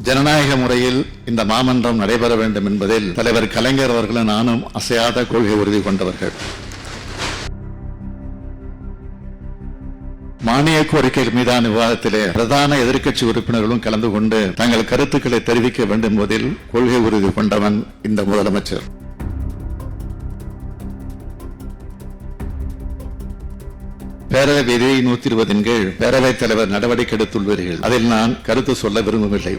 ஜனநாயக முறையில் இந்த மாமன்றம் நடைபெற வேண்டும் என்பதில் தலைவர் கலைஞர் அவர்களும் நானும் அசையாத கொள்கை உறுதி கொண்டவர்கள். மானிய கோரிக்கைகள் மீதான விவாதத்திலே பிரதான எதிர்க்கட்சி உறுப்பினர்களும் கலந்து கொண்டு தங்கள் கருத்துக்களை தெரிவிக்க வேண்டும் என்பதில் கொள்கை உறுதி கொண்டவன் இந்த முதலமைச்சர். பேரவை விதி 120 கீழ் பேரவைத் தலைவர் நடவடிக்கை எடுத்துள்ளீர்கள். அதில் நான் கருத்து சொல்ல விரும்பவில்லை.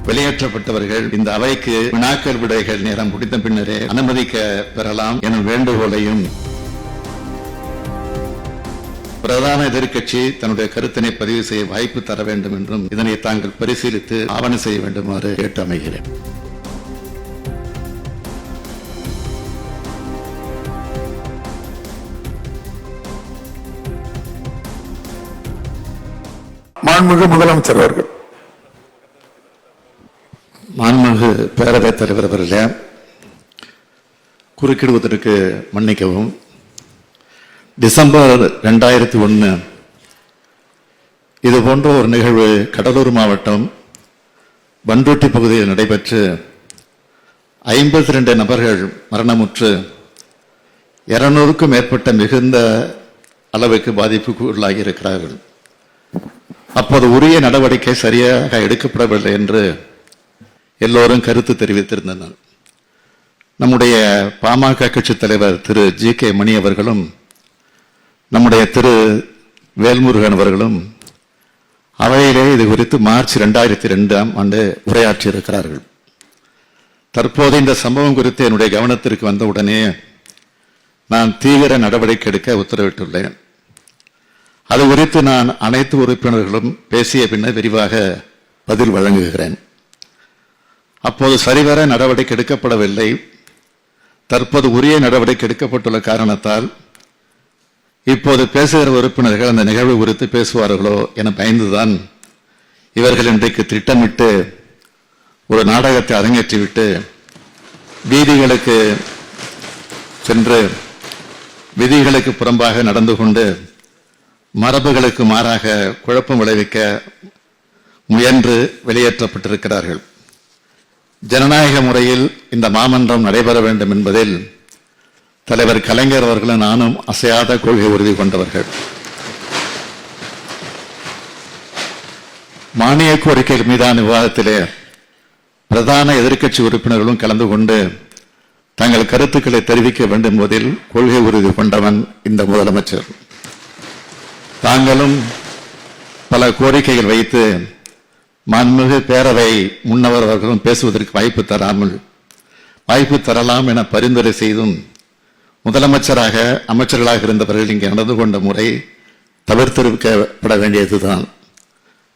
வெளியேற்றப்பட்டவர்கள் இந்த அவைக்கு வினாக்கள் விடைகள் நேரம் முடிந்த பின்னரே அனுமதிக்க பெறலாம் எனும் வேண்டுகோளையும், பிரதான எதிர்க்கட்சி தன்னுடைய கருத்தினை பதிவு செய்ய வாய்ப்பு தர வேண்டும் என்றும் இதனை தாங்கள் பரிசீலித்து ஆவணம் செய்ய வேண்டுமாறு கேட்டு அமைகிறேன். மாண்புமிகு முதலமைச்சர் அவர்கள். மாண்புமிகு பேரவைத் தலைவர் அவர்களே, குறுக்கிடுவதற்கு மன்னிக்கவும். டிசம்பர் 2001 இது போன்ற ஒரு நிகழ்வு கடலூர் மாவட்டம் பண்ருட்டி பகுதியில் நடைபெற்று 52 நபர்கள் மரணமுற்று 200க்கும் மேற்பட்ட மிகுந்த அளவுக்கு பாதிப்புக்கு உள்ளாகி இருக்கிறார்கள். அப்போது உரிய நடவடிக்கை சரியாக எடுக்கப்படவில்லை என்று எல்லோரும் கருத்து தெரிவித்திருந்தனர். நம்முடைய பாமக கட்சி தலைவர் திரு ஜி.கே. மணி அவர்களும் நம்முடைய திரு வேல்முருகன் அவர்களும் அவையிலே இது குறித்து மார்ச் 2002 உரையாற்றியிருக்கிறார்கள். தற்போது இந்த சம்பவம் குறித்து என்னுடைய கவனத்திற்கு வந்தவுடனே நான் தீவிர நடவடிக்கை எடுக்க உத்தரவிட்டுள்ளேன். அது குறித்து நான் அனைத்து உறுப்பினர்களும் பேசிய பின்னர் விரிவாக பதில் வழங்குகிறேன். அப்போது சரிவர நடவடிக்கை எடுக்கப்படவில்லை. தற்போது உரிய நடவடிக்கை எடுக்கப்பட்டுள்ள காரணத்தால் இப்போது பேசுகிற உறுப்பினர்கள் அந்த நிகழ்வு குறித்து பேசுவார்களோ என பயந்துதான் இவர்கள் இன்றைக்கு திட்டமிட்டு ஒரு நாடகத்தை அரங்கேற்றிவிட்டு வீதிகளுக்கு சென்று விதிகளுக்கு புறம்பாக நடந்து கொண்டு மரபுகளுக்கு மாறாக குழப்பம் விளைவிக்க முயன்று வெளியேற்றப்பட்டிருக்கிறார்கள். ஜனநாயக முறையில் இந்த மாமன்றம் நடைபெற வேண்டும் என்பதில் தலைவர் கலைஞர் அவர்களும் நானும் அசையாத கொள்கை உறுதி கொண்டவர்கள். மானிய கோரிக்கைகள் மீதான விவாதத்திலே பிரதான எதிர்க்கட்சி உறுப்பினர்களும் கலந்து கொண்டு தங்கள் கருத்துக்களை தெரிவிக்க வேண்டும் என்பதில் கொள்கை உறுதி கொண்டவன் இந்த முதலமைச்சர். தாங்களும் பல கோரிக்கைகள் வைத்து மாண்புமிகு பேரவை முன்னவர் அவர்களும் பேசுவதற்கு வாய்ப்பு தரலாம் என பரிந்துரை செய்தும் முதலமைச்சராக அமைச்சர்களாக இருந்தவர்கள் இங்கே நடந்து கொண்ட முறை தவிர்த்திருக்கப்பட வேண்டியதுதான்.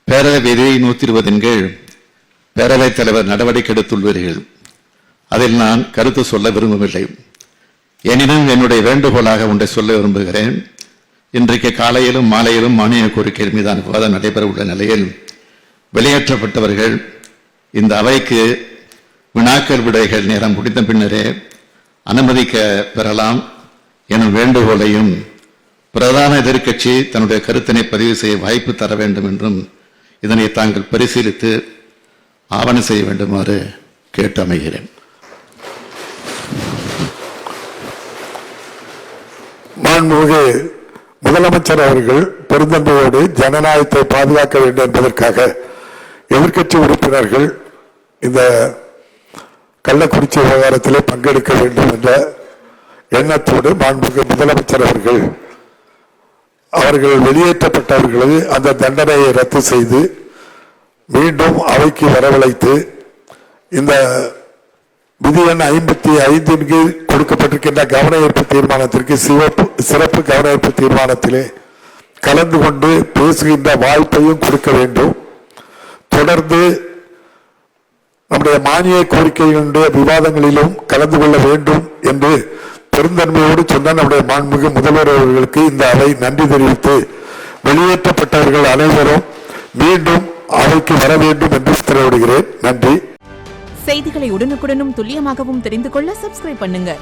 பேரவை விதி 120 கீழ் பேரவைத் தலைவர் நடவடிக்கை எடுத்துள்ளீர்கள். அதில் நான் கருத்து சொல்ல விரும்பவில்லை. எனினும் என்னுடைய வேண்டுகோளாக ஒன்றை சொல்ல விரும்புகிறேன். இன்றைக்கு காலையிலும் மாலையிலும் மானிய கோரிக்கை மீதான விவாதம் நடைபெற உள்ள நிலையில் வெளியேற்றப்பட்டவர்கள் இந்த அவைக்கு வினாக்கள் விடைகள் நேரம் முடிந்த பின்னரே அனுமதிக்க பெறலாம் எனும் வேண்டுகோளையும், பிரதான எதிர்க்கட்சி தன்னுடைய கருத்தினை பதிவு செய்ய வாய்ப்பு தர வேண்டும் என்றும் இதனை தாங்கள் பரிசீலித்து ஆவணம் செய்ய வேண்டுமாறு கேட்டு அமைகிறேன். மாண்புமிகு முதலமைச்சர் அவர்கள் பெருந்தன்மையோடு ஜனநாயகத்தை பாதுகாக்க வேண்டும் என்பதற்காக எதிர்க்கட்சி உறுப்பினர்கள் இந்த கள்ளக்குறிச்சி விவகாரத்திலே பங்கெடுக்க வேண்டும் என்ற எண்ணத்தோடு மாண்புமிகு முதலமைச்சர் அவர்கள் வெளியேற்றப்பட்டவர்களை அந்த தண்டனையை ரத்து செய்து மீண்டும் அவைக்கு வரவழைத்து இந்த விதி எண் 55 கீழ் கொடுக்கப்பட்டிருக்கின்ற கவன ஈர்ப்பு தீர்மானத்திற்கு சிறப்பு கவன ஈர்ப்பு தீர்மானத்திலே கலந்து கொண்டு பேசுகின்ற வாய்ப்பையும் கொடுக்க வேண்டும். தொடர்ந்து நம்முடைய மானிய கோரிக்கைகளுடைய விவாதங்களிலும் கலந்து கொள்ள வேண்டும் என்று பெருந்தன்மையோடு சொன்ன நம்முடைய மாண்புமிகு முதல்வர் அவர்களுக்கு இந்த அவை நன்றி தெரிவித்து வெளியேற்றப்பட்டவர்கள் அனைவரும் மீண்டும் அவைக்கு வர வேண்டும் என்று உத்தரவிடுகிறேன். நன்றி. செய்திகளை உடனுக்குடனும் துல்லியமாகவும் தெரிந்து கொள்ள சப்ஸ்கிரைப் பண்ணுங்க.